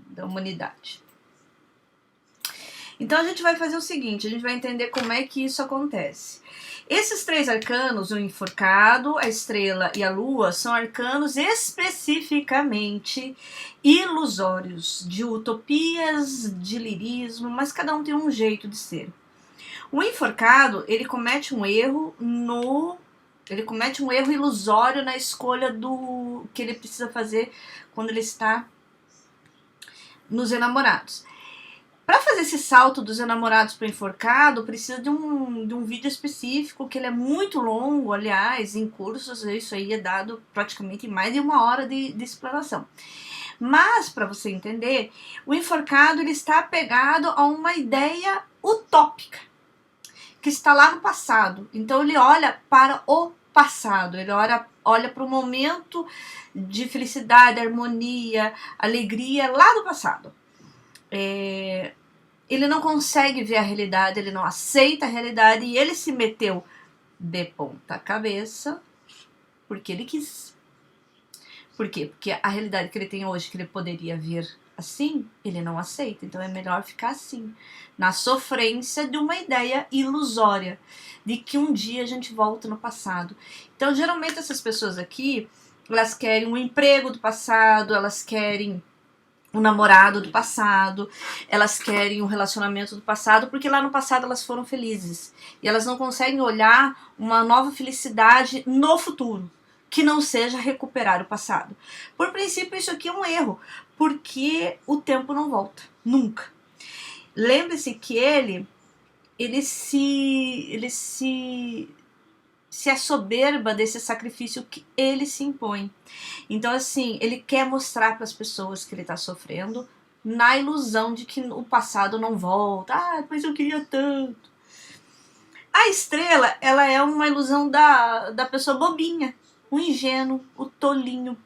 da humanidade. Então a gente vai fazer o seguinte, a gente vai entender como é que isso acontece. Esses 3 arcanos, o enforcado, a estrela e a lua, são arcanos especificamente ilusórios, de utopias, de lirismo, mas cada um tem um jeito de ser. O enforcado, ele comete um erro ilusório na escolha do que ele precisa fazer quando ele está nos enamorados. Para fazer esse salto dos enamorados para o enforcado, precisa de um vídeo específico, que ele é muito longo, aliás, em cursos isso aí é dado praticamente em mais de 1 hora de explanação. Mas, para você entender, o enforcado ele está apegado a uma ideia utópica, que está lá no passado. Então ele olha para o passado, ele olha para o momento de felicidade, harmonia, alegria lá do passado. Ele não consegue ver a realidade, ele não aceita a realidade e ele se meteu de ponta cabeça porque ele quis. Por quê? Porque a realidade que ele tem hoje, que ele poderia ver assim, ele não aceita. Então é melhor ficar assim, na sofrência de uma ideia ilusória de que um dia a gente volta no passado. Então geralmente essas pessoas aqui, elas querem um emprego do passado, elas querem um namorado do passado, elas querem um relacionamento do passado, porque lá no passado elas foram felizes. E elas não conseguem olhar uma nova felicidade no futuro, que não seja recuperar o passado. Por princípio, isso aqui é um erro, porque o tempo não volta, nunca. Lembre-se que ele se assoberba desse sacrifício que ele se impõe. Então, assim, ele quer mostrar para as pessoas que ele está sofrendo, na ilusão de que o passado não volta. Ah, mas eu queria tanto. A estrela, ela é uma ilusão da pessoa bobinha, o ingênuo, o tolinho.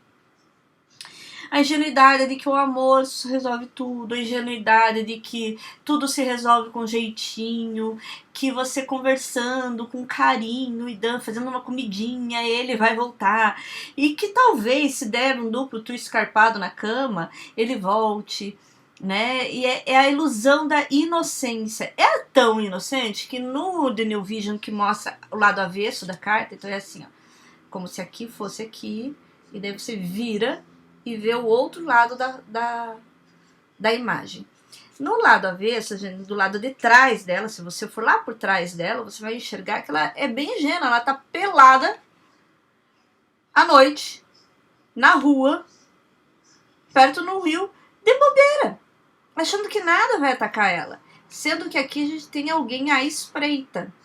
A ingenuidade de que o amor resolve tudo, a ingenuidade de que tudo se resolve com jeitinho, que você conversando com carinho e fazendo uma comidinha, ele vai voltar. E que talvez, se der um duplo twist escarpado na cama, ele volte, né? E é a ilusão da inocência. É tão inocente que no The New Vision, que mostra o lado avesso da carta, então é assim, ó, como se aqui fosse aqui, e daí você vira e vê o outro lado da imagem. No lado avesso, do lado de trás dela, se você for lá por trás dela, você vai enxergar que ela é bem ingênua, ela tá pelada à noite, na rua, perto no rio, de bobeira, achando que nada vai atacar ela, sendo que aqui a gente tem alguém à espreita.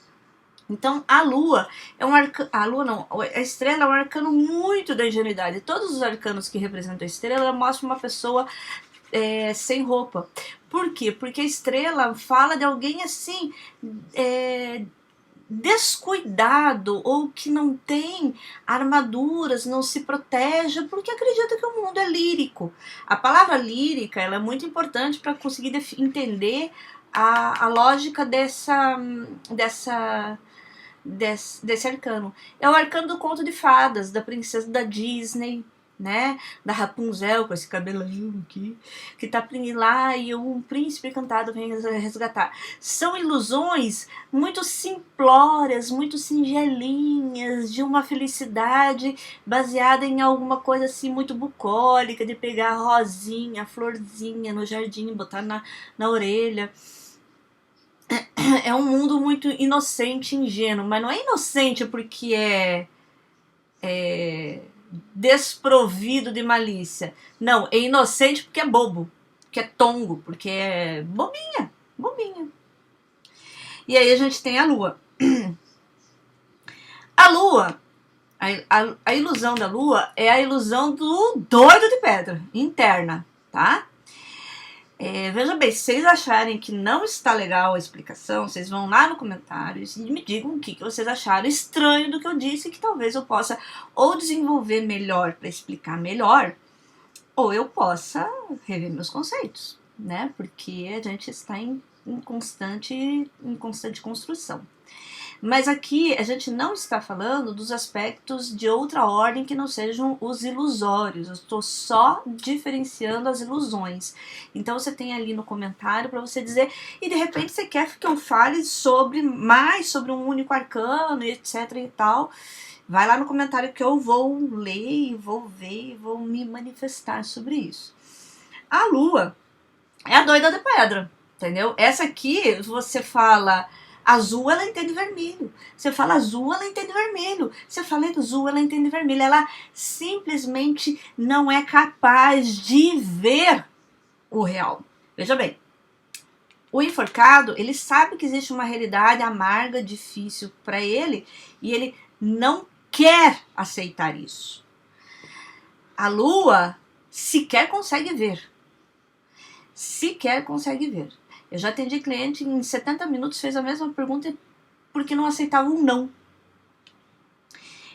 Então a lua é um arcano, a estrela é um arcano muito da ingenuidade. Todos os arcanos que representam a estrela mostram uma pessoa sem roupa. Por quê? Porque a estrela fala de alguém assim descuidado, ou que não tem armaduras, não se protege, porque acredita que o mundo é lírico. A palavra lírica, ela é muito importante para conseguir entender a lógica desse arcano. É o arcano do conto de fadas, da princesa da Disney, né? Da Rapunzel, com esse cabelão aqui, que tá lá e um príncipe encantado vem resgatar. São ilusões muito simplórias, muito singelinhas, de uma felicidade baseada em alguma coisa assim muito bucólica, de pegar a rosinha, a florzinha no jardim e botar na orelha. É um mundo muito inocente e ingênuo, mas não é inocente porque é desprovido de malícia. Não, é inocente porque é bobo, porque é tongo, porque é bobinha. E aí a gente tem a lua. A lua, a ilusão da lua é a ilusão do doido de pedra, interna, tá? Veja bem, se vocês acharem que não está legal a explicação, vocês vão lá no comentários e me digam o que vocês acharam estranho do que eu disse, que talvez eu possa ou desenvolver melhor para explicar melhor, ou eu possa rever meus conceitos, né? Porque a gente está em constante construção. Mas aqui a gente não está falando dos aspectos de outra ordem que não sejam os ilusórios. Eu estou só diferenciando as ilusões. Então você tem ali no comentário para você dizer, e de repente você quer que eu fale mais sobre um único arcano, etc e tal. Vai lá no comentário que eu vou ler e vou ver e vou me manifestar sobre isso. A lua é a doida da pedra, entendeu? Essa aqui, você fala azul, ela entende vermelho. Você fala azul, ela entende vermelho. Você fala azul, ela entende vermelho. Ela simplesmente não é capaz de ver o real. Veja bem, o enforcado, ele sabe que existe uma realidade amarga, difícil para ele, e ele não quer aceitar isso. A lua sequer consegue ver. Sequer consegue ver. Eu já atendi cliente em 70 minutos, fez a mesma pergunta porque não aceitava um não.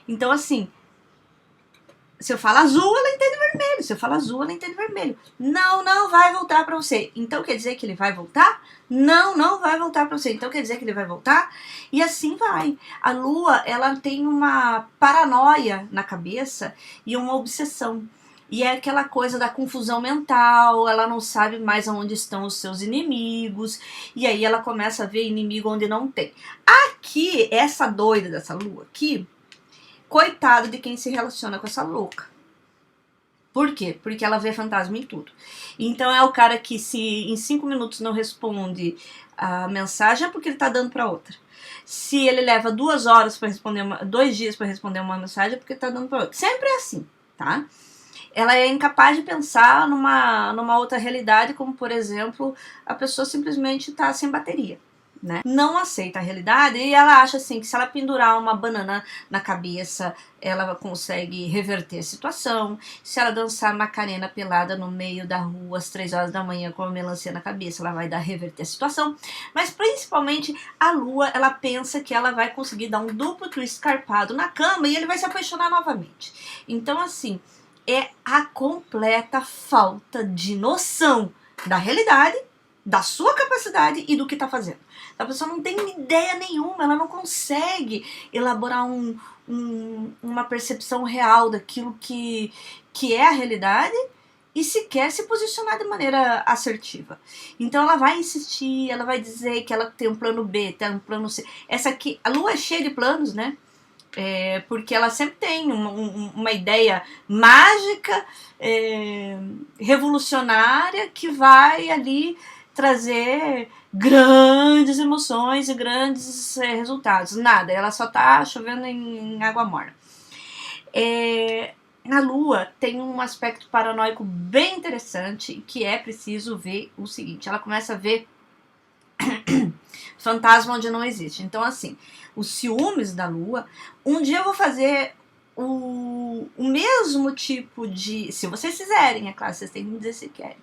Então, assim, se eu falo azul, ela entende vermelho. Se eu falo azul, ela entende vermelho. Não, não vai voltar para você. Então quer dizer que ele vai voltar? Não, não vai voltar para você. Então quer dizer que ele vai voltar? E assim vai. A lua, ela tem uma paranoia na cabeça e uma obsessão. E é aquela coisa da confusão mental, ela não sabe mais aonde estão os seus inimigos, e aí ela começa a ver inimigo onde não tem. Aqui, essa doida dessa lua aqui, coitado de quem se relaciona com essa louca. Por quê? Porque ela vê fantasma em tudo. Então é o cara que se em 5 minutos não responde a mensagem é porque ele tá dando para outra. Se ele leva 2 horas para responder 2 dias para responder uma mensagem é porque ele tá dando para outra. Sempre é assim, tá? Ela é incapaz de pensar numa outra realidade, como por exemplo, a pessoa simplesmente tá sem bateria, né? Não aceita a realidade e ela acha assim que se ela pendurar uma banana na cabeça, ela consegue reverter a situação. Se ela dançar Macarena pelada no meio da rua às 3 horas da manhã com uma melancia na cabeça, ela vai reverter a situação. Mas principalmente a lua, ela pensa que ela vai conseguir dar um duplo twist carpado na cama e ele vai se apaixonar novamente. Então assim, é a completa falta de noção da realidade, da sua capacidade e do que está fazendo. A pessoa não tem ideia nenhuma, ela não consegue elaborar uma percepção real daquilo que é a realidade e sequer se posicionar de maneira assertiva. Então ela vai insistir, ela vai dizer que ela tem um plano B, tem um plano C. Essa aqui, a lua é cheia de planos, né? Porque ela sempre tem uma ideia mágica, revolucionária, que vai ali trazer grandes emoções e grandes resultados. Nada, ela só tá chovendo em água morna. Na lua tem um aspecto paranoico bem interessante, que é preciso ver o seguinte, ela começa a ver fantasma onde não existe. Então assim, os ciúmes da lua, um dia eu vou fazer o mesmo tipo de, se vocês fizerem, é claro, vocês têm que me dizer se querem,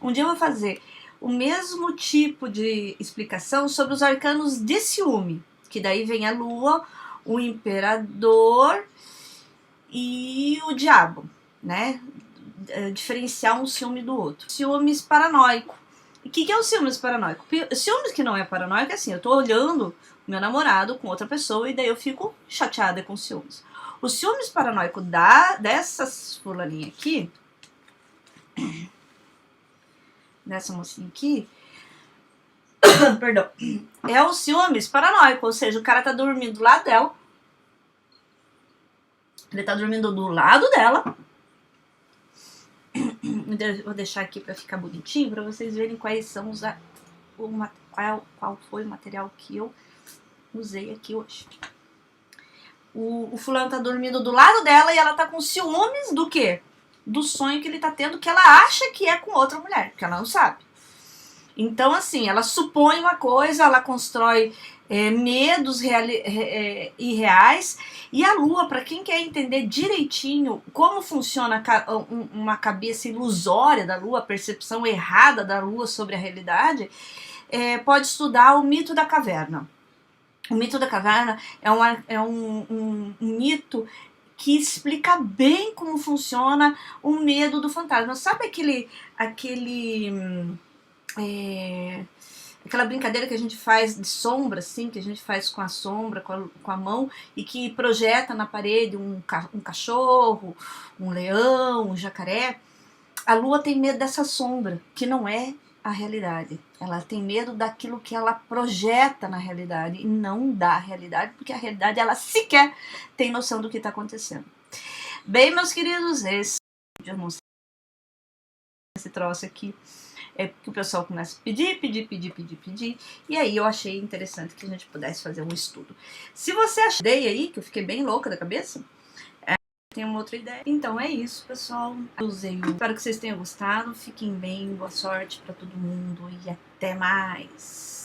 um dia eu vou fazer o mesmo tipo de explicação sobre os arcanos de ciúme, que daí vem a lua, o imperador e o diabo, né? Diferenciar um ciúme do outro. Ciúmes paranoico. O que é o ciúmes paranoico? Ciúmes que não é paranoico é assim, eu tô olhando meu namorado com outra pessoa e daí eu fico chateada com ciúmes. O ciúmes paranoico dessas fulaninha aqui, dessa mocinha aqui, perdão, é o ciúmes paranoico, ou seja, o cara tá dormindo do lado dela, ele tá dormindo do lado dela. Vou deixar aqui pra ficar bonitinho, pra vocês verem quais são qual foi o material que eu usei aqui hoje. O fulano tá dormindo do lado dela e ela tá com ciúmes do quê? Do sonho que ele tá tendo, que ela acha que é com outra mulher, porque ela não sabe. Então, assim, ela supõe uma coisa, ela constrói medos irreais. E a lua, para quem quer entender direitinho como funciona uma cabeça ilusória da lua, a percepção errada da lua sobre a realidade, pode estudar o mito da caverna. O mito da caverna é um mito que explica bem como funciona o medo do fantasma. Sabe aquele aquela brincadeira que a gente faz de sombra, assim, que a gente faz com a sombra, com a mão, e que projeta na parede um cachorro, um leão, um jacaré. A lua tem medo dessa sombra, que não é a realidade. Ela tem medo daquilo que ela projeta na realidade e não da realidade, porque a realidade ela sequer tem noção do que está acontecendo. Bem, meus queridos, esse eu não sei esse troço aqui é porque o pessoal começa a pedir, e aí eu achei interessante que a gente pudesse fazer um estudo. Se você achou aí, que eu fiquei bem louca da cabeça, tem uma outra ideia. Então é isso, pessoal. Espero que vocês tenham gostado. Fiquem bem, boa sorte para todo mundo e até mais.